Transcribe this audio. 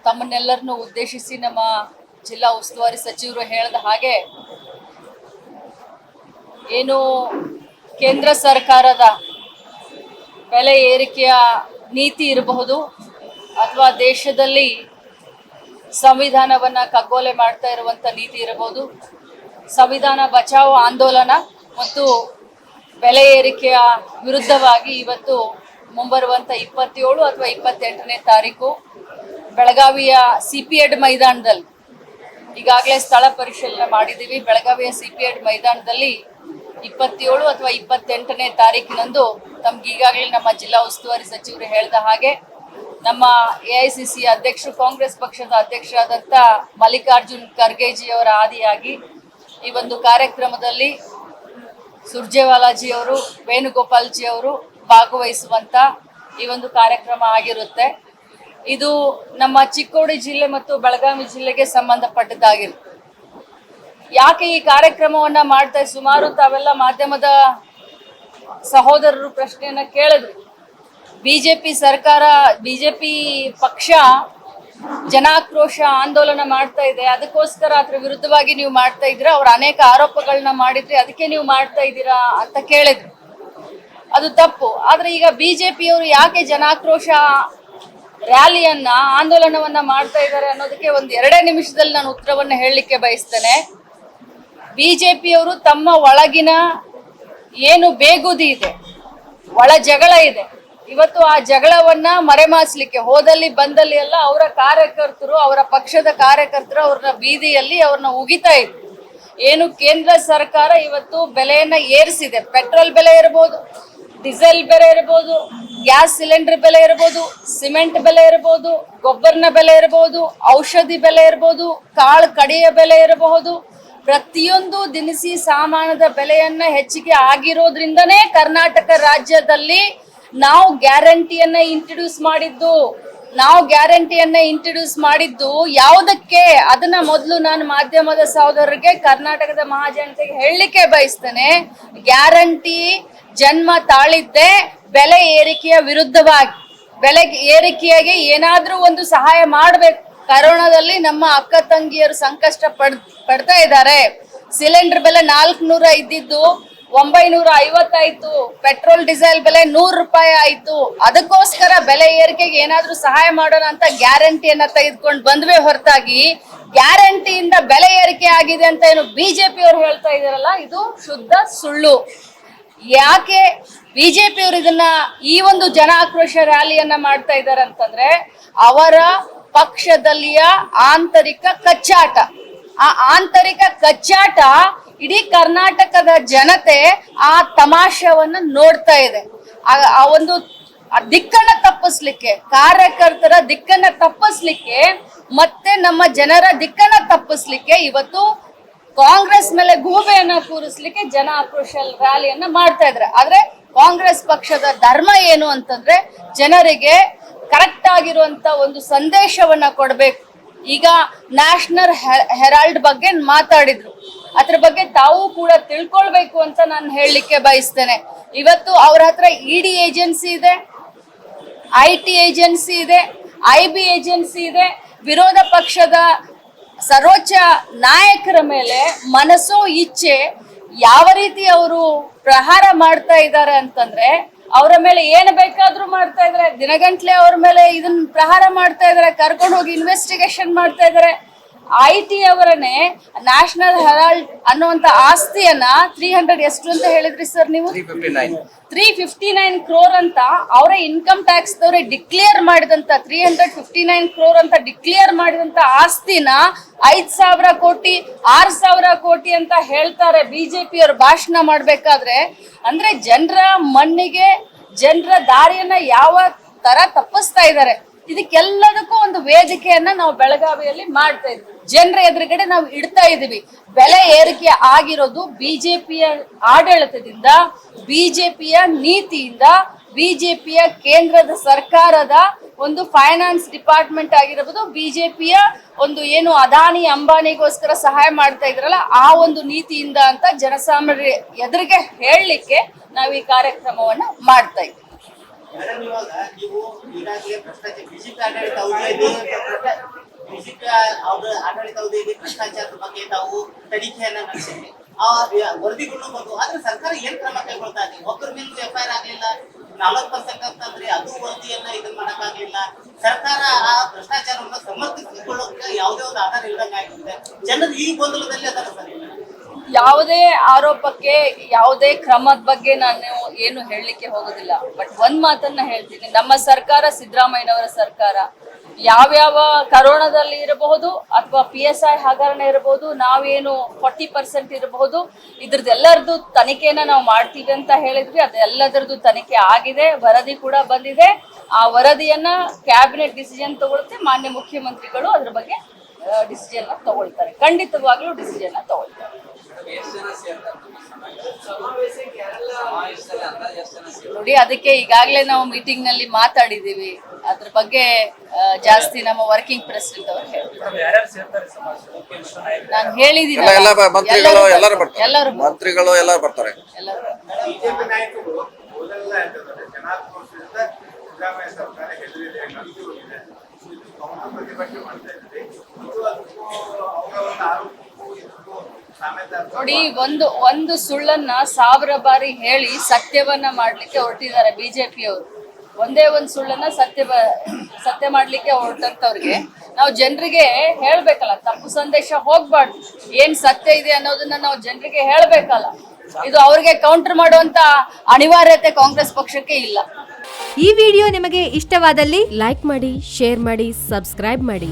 ತಮ್ಮನ್ನೆಲ್ಲರನ್ನು ಉದ್ದೇಶಿಸಿ ನಮ್ಮ ಜಿಲ್ಲಾ ಉಸ್ತುವಾರಿ ಸಚಿವರು ಹೇಳಿದ ಹಾಗೆ ಏನು ಕೇಂದ್ರ ಸರ್ಕಾರದ ಬೆಲೆ ಏರಿಕೆಯ ನೀತಿ ಇರಬಹುದು ಅಥವಾ ದೇಶದಲ್ಲಿ ಸಂವಿಧಾನವನ್ನು ಕಗ್ಗೊಲೆ ಮಾಡ್ತಾ ಇರುವಂಥ ನೀತಿ ಇರಬಹುದು, ಸಂವಿಧಾನ ಬಚಾವೋ ಆಂದೋಲನ ಮತ್ತು ಬೆಲೆ ಏರಿಕೆಯ ವಿರುದ್ಧವಾಗಿ ಇವತ್ತು ಮುಂಬರುವಂಥ 27 ಅಥವಾ 28ನೇ ತಾರೀಕು ಬೆಳಗಾವಿಯ CP-ED ಮೈದಾನದಲ್ಲಿ ಈಗಾಗಲೇ ಸ್ಥಳ ಪರಿಶೀಲನೆ ಮಾಡಿದ್ದೀವಿ. ಬೆಳಗಾವಿಯ CP-ED ಮೈದಾನದಲ್ಲಿ 27 ಅಥವಾ 28ನೇ ತಾರೀಕಿನಂದು ತಮ್ಗೆ ಈಗಾಗಲೇ ನಮ್ಮ ಜಿಲ್ಲಾ ಉಸ್ತುವಾರಿ ಸಚಿವರು ಹೇಳಿದ ಹಾಗೆ ನಮ್ಮ AICC ಅಧ್ಯಕ್ಷರು, ಕಾಂಗ್ರೆಸ್ ಪಕ್ಷದ ಅಧ್ಯಕ್ಷರಾದಂಥ ಮಲ್ಲಿಕಾರ್ಜುನ್ ಖರ್ಗೆಜಿ ಅವರ ಆದಿಯಾಗಿ ಈ ಒಂದು ಕಾರ್ಯಕ್ರಮದಲ್ಲಿ ಸುರ್ಜೇವಾಲಾಜಿ ಅವರು, ವೇಣುಗೋಪಾಲ್ಜಿ ಅವರು ಭಾಗವಹಿಸುವಂಥ ಈ ಒಂದು ಕಾರ್ಯಕ್ರಮ ಆಗಿರುತ್ತೆ. ಇದು ನಮ್ಮ ಚಿಕ್ಕೋಡಿ ಜಿಲ್ಲೆ ಮತ್ತು ಬೆಳಗಾವಿ ಜಿಲ್ಲೆಗೆ ಸಂಬಂಧಪಟ್ಟದ್ದಾಗಿರುತ್ತೆ. ಯಾಕೆ ಈ ಕಾರ್ಯಕ್ರಮವನ್ನು ಮಾಡ್ತಾ ಸುಮಾರು ತಾವೆಲ್ಲ ಮಾಧ್ಯಮದ ಸಹೋದರರು ಪ್ರಶ್ನೆಯನ್ನ ಕೇಳಿದ್ರು. ಬಿಜೆಪಿ ಸರ್ಕಾರ, ಬಿಜೆಪಿ ಪಕ್ಷ ಜನಾಕ್ರೋಶ ಆಂದೋಲನ ಮಾಡ್ತಾ ಇದೆ, ಅದಕ್ಕೋಸ್ಕರ ಅದ್ರ ವಿರುದ್ಧವಾಗಿ ನೀವು ಮಾಡ್ತಾ ಇದ್ದೀರಾ, ಅವ್ರು ಅನೇಕ ಆರೋಪಗಳನ್ನ ಮಾಡಿದ್ರಿ, ಅದಕ್ಕೆ ನೀವು ಮಾಡ್ತಾ ಇದ್ದೀರಾ ಅಂತ ಕೇಳಿದ್ರು. ಅದು ತಪ್ಪು. ಆದ್ರೆ ಈಗ ಬಿಜೆಪಿಯವರು ಯಾಕೆ ಜನಾಕ್ರೋಶ ರ್ಯಾಲಿಯನ್ನ, ಆಂದೋಲನವನ್ನ ಮಾಡ್ತಾ ಇದ್ದಾರೆ ಅನ್ನೋದಕ್ಕೆ ಒಂದು 2 ನಿಮಿಷದಲ್ಲಿ ನಾನು ಉತ್ತರವನ್ನ ಹೇಳಲಿಕ್ಕೆ ಬಯಸ್ತೇನೆ. ಬಿಜೆಪಿಯವರು ತಮ್ಮ ಒಳಗಿನ ಏನು ಬೇಗುದಿ ಇದೆ, ಒಳ ಜಗಳ ಇದೆ, ಇವತ್ತು ಆ ಜಗಳವನ್ನ ಮರೆಮಾಚಲಿಕ್ಕೆ ಹೋದಲ್ಲಿ ಬಂದಲ್ಲಿ ಎಲ್ಲ ಅವರ ಕಾರ್ಯಕರ್ತರು, ಅವರ ಪಕ್ಷದ ಕಾರ್ಯಕರ್ತರು ಅವ್ರನ್ನ ಬೀದಿಯಲ್ಲಿ ಅವ್ರನ್ನ ಉಗಿತಾ ಇದ್ರು. ಏನು ಕೇಂದ್ರ ಸರ್ಕಾರ ಇವತ್ತು ಬೆಲೆಯನ್ನ ಏರಿಸಿದೆ. ಪೆಟ್ರೋಲ್ ಬೆಲೆ ಇರಬಹುದು, ಡೀಸೆಲ್ ಬೆಲೆ ಇರಬಹುದು, ಗ್ಯಾಸ್ ಸಿಲಿಂಡರ್ ಬೆಲೆ ಇರಬಹುದು, ಸಿಮೆಂಟ್ ಬೆಲೆ ಇರಬಹುದು, ಗೊಬ್ಬರನ ಬೆಲೆ ಇರಬಹುದು, ಔಷಧಿ ಬೆಲೆ ಇರಬಹುದು, ಕಾಳು ಕಡಿಯ ಬೆಲೆ ಇರಬಹುದು. ಪ್ರತಿಯೊಂದು ದಿನಸಿ ಸಾಮಾನದ ಬೆಲೆಯನ್ನ ಹೆಚ್ಚಿಗೆ ಆಗಿರೋದ್ರಿಂದನೇ ಕರ್ನಾಟಕ ರಾಜ್ಯದಲ್ಲಿ ನಾವು ಗ್ಯಾರಂಟಿಯನ್ನ ಇಂಟ್ರೊಡ್ಯೂಸ್ ಮಾಡಿದ್ದು ಯಾವುದಕ್ಕೆ, ಅದನ್ನ ಮೊದಲು ನಾನು ಮಾಧ್ಯಮದ ಸಹೋದರರಿಗೆ, ಕರ್ನಾಟಕದ ಮಹಾಜನತೆಗೆ ಹೇಳಲಿಕ್ಕೆ ಬಯಸ್ತೇನೆ. ಗ್ಯಾರಂಟಿ ಜನ್ಮ ತಾಳಿದ್ದೆ ಬೆಲೆ ಏರಿಕೆಯ ವಿರುದ್ಧವಾಗಿ. ಬೆಲೆ ಏರಿಕೆಯಾಗಿ ಏನಾದ್ರೂ ಒಂದು ಸಹಾಯ ಮಾಡಬೇಕು. ಕರೋನಾದಲ್ಲಿ ನಮ್ಮ ಅಕ್ಕ ತಂಗಿಯರು ಸಂಕಷ್ಟ ಪಡ್ತಾ ಇದ್ದಾರೆ. ಸಿಲಿಂಡರ್ ಬೆಲೆ 400 ಇದ್ದಿದ್ದು 950 ಆಯ್ತು. ಪೆಟ್ರೋಲ್ ಡೀಸೆಲ್ ಬೆಲೆ 100 ರೂಪಾಯಿ ಆಯ್ತು. ಅದಕ್ಕೋಸ್ಕರ ಬೆಲೆ ಏರಿಕೆಗೆ ಏನಾದ್ರೂ ಸಹಾಯ ಮಾಡೋಣ ಅಂತ ಗ್ಯಾರಂಟಿಯನ್ನ ತೆಗೆದುಕೊಂಡು ಬಂದ್ವೇ ಹೊರತಾಗಿ ಗ್ಯಾರಂಟಿಯಿಂದ ಬೆಲೆ ಏರಿಕೆ ಆಗಿದೆ ಅಂತ ಏನು ಬಿಜೆಪಿ ಅವರು ಹೇಳ್ತಾ ಇದಾರಲ್ಲ, ಇದು ಶುದ್ಧ ಸುಳ್ಳು. ಯಾಕೆ ಬಿಜೆಪಿ ಅವರು ಇದನ್ನ ಈ ಒಂದು ಜನ ಆಕ್ರೋಶ ರ್ಯಾಲಿಯನ್ನ ಮಾಡ್ತಾ ಇದ್ದಾರೆ ಅಂತಂದ್ರೆ, ಅವರ ಪಕ್ಷದಲ್ಲಿಯ ಆಂತರಿಕ ಕಚ್ಚಾಟ. ಆ ಆಂತರಿಕ ಕಚ್ಚಾಟ ಇಡೀ ಕರ್ನಾಟಕದ ಜನತೆ ಆ ತಮಾಷೆಯನ್ನ ನೋಡ್ತಾ ಇದೆ. ಆ ಒಂದು ದಿಕ್ಕನ್ನ ತಪ್ಪಿಸ್ಲಿಕ್ಕೆ, ಕಾರ್ಯಕರ್ತರ ದಿಕ್ಕನ್ನ ತಪ್ಪಿಸ್ಲಿಕ್ಕೆ ಮತ್ತೆ ನಮ್ಮ ಜನರ ದಿಕ್ಕನ್ನ ತಪ್ಪಿಸ್ಲಿಕ್ಕೆ ಇವತ್ತು ಕಾಂಗ್ರೆಸ್ ಮೇಲೆ ಗೂಬೆಯನ್ನ ಕೂರಿಸ್ಲಿಕ್ಕೆ ಜನ ಆಕ್ರೋಶ ರ್ಯಾಲಿಯನ್ನ ಮಾಡ್ತಾ ಇದ್ದಾರೆ. ಆದ್ರೆ ಕಾಂಗ್ರೆಸ್ ಪಕ್ಷದ ಧರ್ಮ ಏನು ಅಂತಂದ್ರೆ, ಜನರಿಗೆ ಕರೆಕ್ಟ್ ಆಗಿರುವಂತ ಒಂದು ಸಂದೇಶವನ್ನ ಕೊಡ್ಬೇಕು. ಈಗ ನ್ಯಾಷನಲ್ ಹೆರಾಲ್ಡ್ ಬಗ್ಗೆ ಮಾತಾಡಿದ್ರು, ಅದ್ರ ಬಗ್ಗೆ ತಾವು ಕೂಡ ತಿಳ್ಕೊಳ್ಬೇಕು ಅಂತ ನಾನು ಹೇಳಲಿಕ್ಕೆ ಬಯಸ್ತೇನೆ. ಇವತ್ತು ಅವ್ರ ಹತ್ರ ED ಏಜೆನ್ಸಿ ಇದೆ, IT ಏಜೆನ್ಸಿ ಇದೆ, IB ಏಜೆನ್ಸಿ ಇದೆ. ವಿರೋಧ ಪಕ್ಷದ ಸರ್ವೋಚ್ಚ ನಾಯಕರ ಮೇಲೆ ಮನಸ್ಸೋ ಇಚ್ಛೆ ಯಾವ ರೀತಿ ಅವರು ಪ್ರಹಾರ ಮಾಡ್ತಾ ಇದ್ದಾರೆ ಅಂತಂದ್ರೆ, ಅವರ ಮೇಲೆ ಏನು ಬೇಕಾದ್ರೂ ಮಾಡ್ತಾ ಇದಾರೆ. ದಿನಗಂಟ್ಲೆ ಅವ್ರ ಮೇಲೆ ಇದನ್ನ ಪ್ರಹಾರ ಮಾಡ್ತಾ ಇದಾರೆ, ಕರ್ಕೊಂಡು ಹೋಗಿ ಇನ್ವೆಸ್ಟಿಗೇಷನ್ ಮಾಡ್ತಾ ಇದಾರೆ. IT ಅವರನ್ನೇ ನ್ಯಾಷನಲ್ ಹೆರಾಲ್ಡ್ ಅನ್ನುವಂತ ಆಸ್ತಿಯನ್ನ 300 ಎಷ್ಟು ಅಂತ ಹೇಳಿದ್ರಿ ಸರ್ ನೀವು? 359 ಕ್ರೋರ್ ಅಂತ ಅವರೇ ಇನ್ಕಮ್ ಟ್ಯಾಕ್ಸ್ ದವರೇ ಡಿಕ್ಲೇರ್ ಮಾಡಿದಂತ 359 ಕ್ರೋರ್ ಅಂತ ಡಿಕ್ಲೇರ್ ಮಾಡಿದಂತ ಆಸ್ತಿನ 5,000 ಕೋಟಿ 6,000 ಕೋಟಿ ಅಂತ ಹೇಳ್ತಾರೆ ಬಿಜೆಪಿ ಅವರು ಭಾಷಣ ಮಾಡ್ಬೇಕಾದ್ರೆ. ಅಂದ್ರೆ ಜನರ ಮಣ್ಣಿಗೆ, ಜನರ ದಾರಿಯನ್ನ ಯಾವ ತರ ತಪ್ಪಿಸ್ತಾ ಇದ್ದಾರೆ. ಇದಕ್ಕೆಲ್ಲದಕ್ಕೂ ಒಂದು ವೇದಿಕೆಯನ್ನ ನಾವು ಬೆಳಗಾವಿಯಲ್ಲಿ ಮಾಡ್ತಾ ಇದ್ವಿ, ಜನರ ಎದುರುಗಡೆ ನಾವು ಇಡ್ತಾ ಇದೀವಿ. ಬೆಲೆ ಏರಿಕೆ ಆಗಿರೋದು ಬಿಜೆಪಿಯ ಆಡಳಿತದಿಂದ, ಬಿಜೆಪಿಯ ನೀತಿಯಿಂದ, ಬಿಜೆಪಿಯ ಕೇಂದ್ರದ ಸರ್ಕಾರದ ಒಂದು ಫೈನಾನ್ಸ್ ಡಿಪಾರ್ಟ್ಮೆಂಟ್ ಆಗಿರಬಹುದು, ಬಿಜೆಪಿಯ ಒಂದು ಏನು ಅದಾನಿ ಅಂಬಾನಿಗೋಸ್ಕರ ಸಹಾಯ ಮಾಡ್ತಾ ಇದ್ರಲ್ಲ ಆ ಒಂದು ನೀತಿಯಿಂದ ಅಂತ ಜನಸಾಮಾನ್ಯರ ಎದುರಿಗೆ ಹೇಳಲಿಕ್ಕೆ ನಾವು ಈ ಕಾರ್ಯಕ್ರಮವನ್ನ ಮಾಡ್ತಾ ಇದ್ದೀವಿ. ಮೇಡಮ್, ಇವಾಗ ನೀವು ಈಗಾಗಲೇ ಭ್ರಷ್ಟಾಚಾರ ಬಿಜೆಪಿ ಆಡಳಿತ ಅವಧಿಯಲ್ಲಿ ಆಡಳಿತ ಅವಧಿಯಲ್ಲಿ ಭ್ರಷ್ಟಾಚಾರದ ಬಗ್ಗೆ ತಾವು ತನಿಖೆಯನ್ನ ನಡೆಸಿದ್ರಿ. ಆ ವರದಿಗಳು ಬಂದು ಆದ್ರೆ ಸರ್ಕಾರ ಏನ್ ಕ್ರಮ ಕೈಗೊಳ್ತಾ ಇದೆ? ಒಬ್ಬರ ಮೇಲೂ ಎಫ್ಐಆರ್ ಆಗ್ಲಿಲ್ಲ, 40% ಅಂತಂದ್ರೆ ಅದು ವರದಿಯನ್ನ ಇದನ್ನ ಮಾಡಕ್ಕಾಗ್ಲಿಲ್ಲ. ಸರ್ಕಾರ ಆ ಭ್ರಷ್ಟಾಚಾರವನ್ನು ಸಮರ್ಥಿಸಿಕೊಳ್ಳೋಕೆ ಯಾವುದೇ ಒಂದು ಆಧಾರ ಇಲ್ಲದಂಗೆ ಆಗಿದೆ. ಜನರು ಈ ಗೊಂದಲದಲ್ಲಿ ಅದರ ಸರಿ. ಯಾವುದೇ ಆರೋಪಕ್ಕೆ ಯಾವುದೇ ಕ್ರಮದ ಬಗ್ಗೆ ನಾನು ಏನು ಹೇಳಲಿಕ್ಕೆ ಹೋಗೋದಿಲ್ಲ. ಬಟ್ ಒಂದ್ ಮಾತನ್ನ ಹೇಳ್ತೀನಿ, ನಮ್ಮ ಸರ್ಕಾರ ಸಿದ್ದರಾಮಯ್ಯನವರ ಸರ್ಕಾರ. ಯಾವ್ಯಾವ ಕರೋನಾದಲ್ಲಿ ಇರಬಹುದು ಅಥವಾ PSI ಹಗರಣ ಇರಬಹುದು, ನಾವೇನು 40% ಇರಬಹುದು, ಇದ್ರದ್ದೆಲ್ಲರದ್ದು ತನಿಖೆನ ನಾವು ಮಾಡ್ತೀವಿ ಅಂತ ಹೇಳಿದ್ವಿ. ಅದೆಲ್ಲದರದ್ದು ತನಿಖೆ ಆಗಿದೆ, ವರದಿ ಕೂಡ ಬಂದಿದೆ. ಆ ವರದಿಯನ್ನ ಕ್ಯಾಬಿನೆಟ್ ಡಿಸಿಷನ್ ತಗೊಳುತ್ತೆ. ಮಾನ್ಯ ಮುಖ್ಯಮಂತ್ರಿಗಳು ಅದ್ರ ಬಗ್ಗೆ ಡಿಸಿಷನ್ ತಗೊಳ್ತಾರೆ. ಖಂಡಿತವಾಗ್ಲೂ ಡಿಸಿಷನ್ ತಗೊಳ್ತಾರೆ. ನೋಡಿ, ಅದಕ್ಕೆ ಈಗಾಗಲೇ ನಾವು ಮೀಟಿಂಗ್ ನಲ್ಲಿ ಮಾತಾಡಿದೀವಿ. ಅದ್ರ ಬಗ್ಗೆ ಜಾಸ್ತಿ ನಮ್ಮ ವರ್ಕಿಂಗ್ ಪ್ರೆಸಿಡೆಂಟ್ ಅವರು ಹೇಳ್ತಾರೆ. ನಾನು ಹೇಳಿದ್ದೀನಿ, ಮಂತ್ರಿಗಳು ಎಲ್ಲರೂ ಬರ್ತಾರೆ. ಬಿಜೆಪಿ ನಾಯಕರು ಮೊದಲೆಲ್ಲ ಹೇಳ್ತಾರೆ ಜನಾಕ್ರೋಶದಿಂದ ಸಿದ್ದರಾಮಯ್ಯ ಸರ್ಕಾರ ಹೆದರಿದೆ, ನಂಬಿಕೆ ಹೋಗಿದೆ, ಕೌಂಟರ್ ಪ್ರತಿಭಟನೆ ಮಾಡ್ತಾ ಇದ್ರಿ. ಅವರ ಒಂದು ಆರೋಪಕ್ಕೂ ಇದಕ್ಕೂ ಸಾಮ್ಯತೆ. ನೋಡಿ, ಒಂದು ಸುಳ್ಳನ್ನ 1000 ಬಾರಿ ಹೇಳಿ ಸತ್ಯವನ್ನ ಮಾಡ್ಲಿಕ್ಕೆ ಹೊರಟಿದ್ದಾರೆ ಬಿಜೆಪಿಯವರು. ಒಂದೇ ಒಂದು ಸುಳ್ಳನ್ನ ಸತ್ಯ ಮಾಡ್ಲಿಕ್ಕೆ ಹೊರಟಂತವ್ರಿಗೆ ನಾವು ಜನರಿಗೆ ಹೇಳ್ಬೇಕಲ್ಲ, ತಪ್ಪು ಸಂದೇಶ ಹೋಗ್ಬಾರ್ದು. ಏನ್ ಸತ್ಯ ಇದೆ ಅನ್ನೋದನ್ನ ನಾವು ಜನರಿಗೆ ಹೇಳ್ಬೇಕಲ್ಲ. ಇದು ಅವ್ರಿಗೆ ಕೌಂಟರ್ ಮಾಡುವಂತ ಅನಿವಾರ್ಯತೆ ಕಾಂಗ್ರೆಸ್ ಪಕ್ಷಕ್ಕೆ ಇಲ್ಲ. ಈ ವಿಡಿಯೋ ನಿಮಗೆ ಇಷ್ಟವಾದಲ್ಲಿ ಲೈಕ್ ಮಾಡಿ, ಶೇರ್ ಮಾಡಿ, ಸಬ್ಸ್ಕ್ರೈಬ್ ಮಾಡಿ.